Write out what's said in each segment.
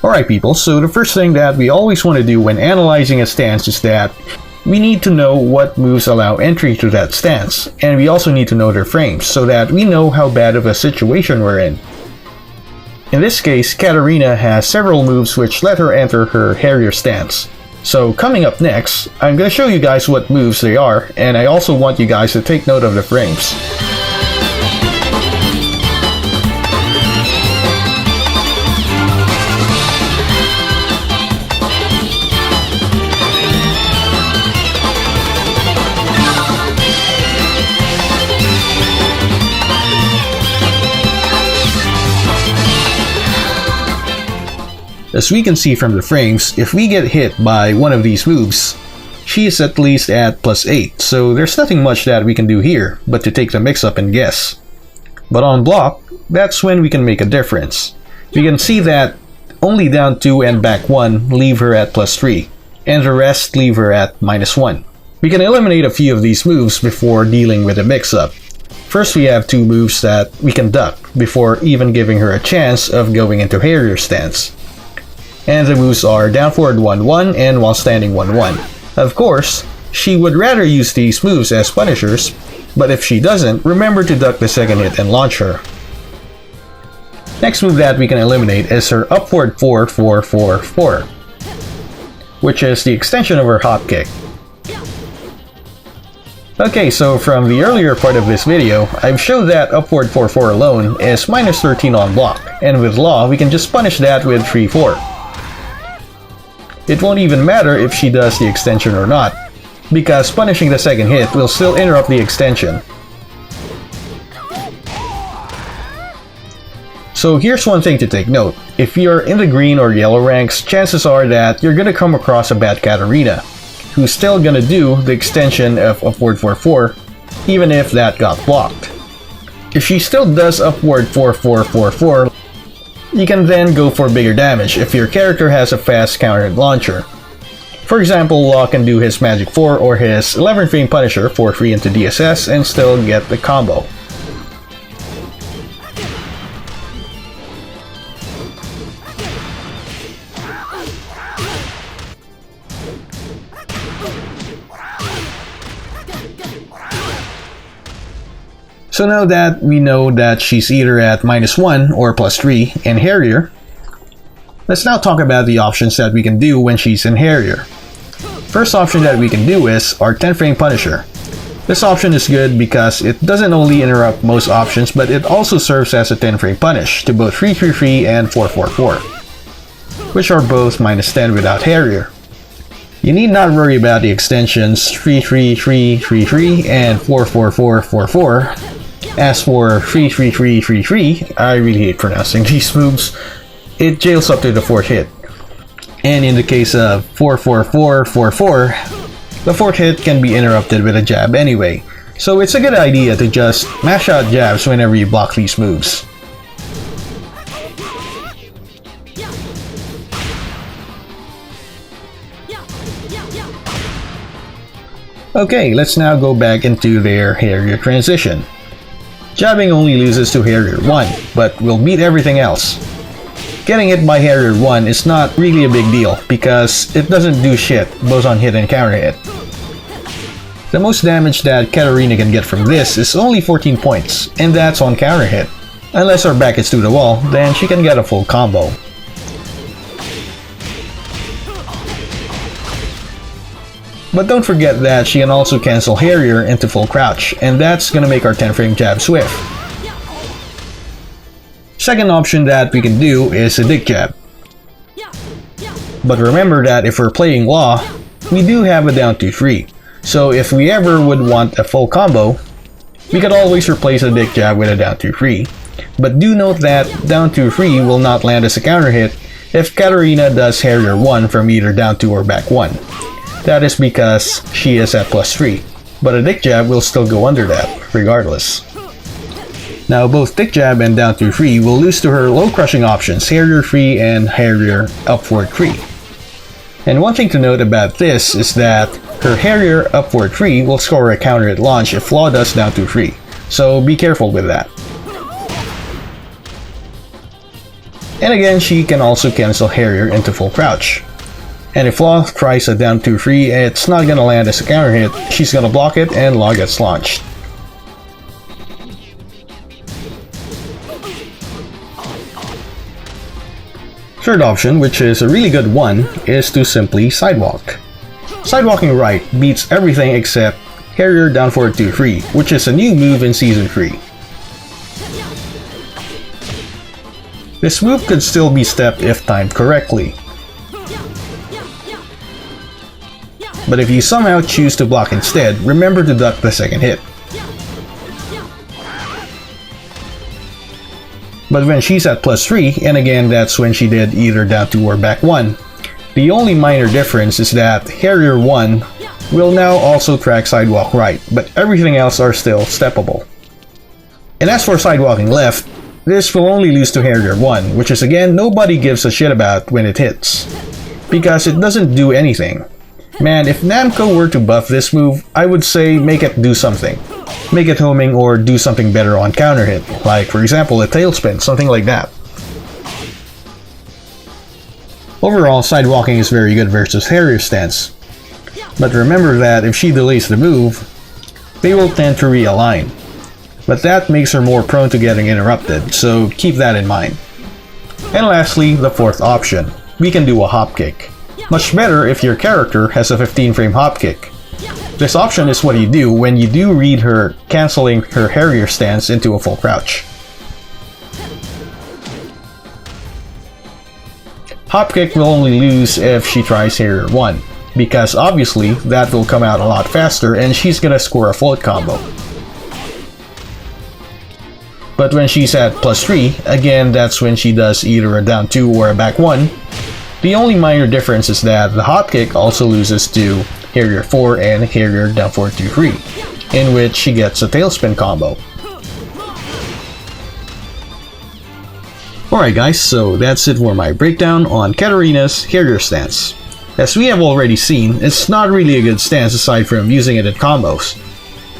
Alright people, so the first thing that we always want to do when analyzing a stance is that we need to know what moves allow entry to that stance, and we also need to know their frames so that we know how bad of a situation we're in. In this case, Katarina has several moves which let her enter her harrier stance. So coming up next, I'm going to show you guys what moves they are, and I also want you guys to take note of the frames. As we can see from the frames, if we get hit by one of these moves, she is at least at +8, so there's nothing much that we can do here but to take the mix-up and guess. But on block, that's when we can make a difference. We can see that only down 2 and back 1 leave her at +3, and the rest leave her at -1. We can eliminate a few of these moves before dealing with the mix-up. First, we have 2 moves that we can duck before even giving her a chance of going into harrier stance. And the moves are down forward 1-1 and while standing 1-1. Of course, she would rather use these moves as punishers, but if she doesn't, remember to duck the second hit and launch her. Next move that we can eliminate is her upward 4-4-4-4, which is the extension of her hop kick. Okay, so from the earlier part of this video, I've showed that upward 4-4 alone is -13 on block, and with law we can just punish that with 3-4. It won't even matter if she does the extension or not, because punishing the second hit will still interrupt the extension. So here's one thing to take note. If you're in the green or yellow ranks, chances are that you're gonna come across a bad Katarina, who's still gonna do the extension of upward 4-4, even if that got blocked. If she still does upward 4-4-4-4, you can then go for bigger damage if your character has a fast countered launcher. For example, Law can do his Magic 4 or his 11 frame Punisher for free into DSS and still get the combo. So now that we know that she's either at -1 or +3 in harrier, let's now talk about the options that we can do when she's in harrier. First option that we can do is our 10 frame Punisher. This option is good because it doesn't only interrupt most options, but it also serves as a 10 frame punish to both 3-3-3 and 4-4-4, which are both -10 without harrier. You need not worry about the extensions 3-3-3-3-3 and 4-4-4-4-4. As for 3-3-3-3-3, I really hate pronouncing these moves, it jails up to the 4th hit. And in the case of 4-4-4-4-4, the 4th hit can be interrupted with a jab anyway, so it's a good idea to just mash out jabs whenever you block these moves. Okay, let's now go back into their harrier transition. Jabbing only loses to harrier 1, but will beat everything else. Getting hit by harrier 1 is not really a big deal because it doesn't do shit both on hit and counter hit. The most damage that Katarina can get from this is only 14 points, and that's on counter hit. Unless her back is to the wall, then she can get a full combo. But don't forget that she can also cancel harrier into full crouch, and that's gonna make our 10 frame jab swift. Second option that we can do is a dick jab. But remember that if we're playing Law, we do have a down 2-3. So if we ever would want a full combo, we could always replace a dick jab with a down 2-3. But do note that down 2-3 will not land as a counter hit if Katarina does harrier 1 from either down 2 or back 1. That is because she is at +3, but a dick jab will still go under that, regardless. Now both dick jab and down 2-3 will lose to her low crushing options, harrier 3 and harrier upward 3. And one thing to note about this is that her harrier upward 3 will score a counter at launch if Law does down 2-3, so be careful with that. And again, she can also cancel Harrier into full crouch. And if Law tries a down 2-3, it's not gonna land as a counter hit, she's gonna block it and Law gets launched. Third option, which is a really good one, is to simply sidewalk. Sidewalking right beats everything except Harrier down forward 2-3, which is a new move in Season 3. This move could still be stepped if timed correctly. But if you somehow choose to block instead, remember to duck the second hit. But when she's at +3, and again that's when she did either down 2 or back 1, the only minor difference is that Harrier 1 will now also track sidewalk right, but everything else are still steppable. And as for sidewalking left, this will only lose to Harrier 1, which is again nobody gives a shit about when it hits, because it doesn't do anything. Man, if Namco were to buff this move, I would say make it do something. Make it homing or do something better on counter hit, like for example a tailspin, something like that. Overall, sidewalking is very good versus Harrier stance. But remember that if she delays the move, they will tend to realign. But that makes her more prone to getting interrupted, so keep that in mind. And lastly, the fourth option. We can do a hop kick. Much better if your character has a 15-frame hop kick. This option is what you do when you do read her cancelling her Harrier stance into a full crouch. Hop kick will only lose if she tries Harrier 1, because obviously that will come out a lot faster and she's gonna score a float combo. But when she's at +3, again that's when she does either a down 2 or a back 1. The only minor difference is that the hop kick also loses to Harrier 4 and Harrier down forward 2-3, in which she gets a tailspin combo. Alright guys, so that's it for my breakdown on Katarina's Harrier stance. As we have already seen, it's not really a good stance aside from using it in combos.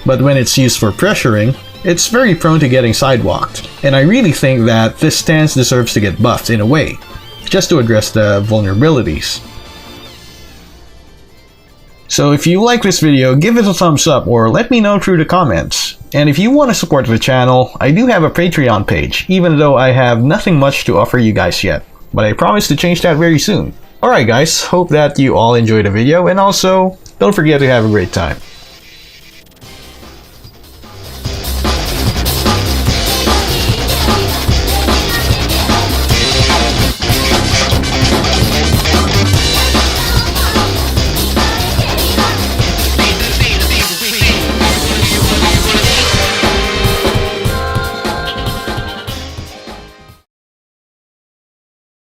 But when it's used for pressuring, it's very prone to getting sidewalked, and I really think that this stance deserves to get buffed in a way, just to address the vulnerabilities. So if you like this video, give it a thumbs up or let me know through the comments. And if you want to support the channel, I do have a Patreon page, even though I have nothing much to offer you guys yet. But I promise to change that very soon. Alright guys, hope that you all enjoyed the video, and also, don't forget to have a great time.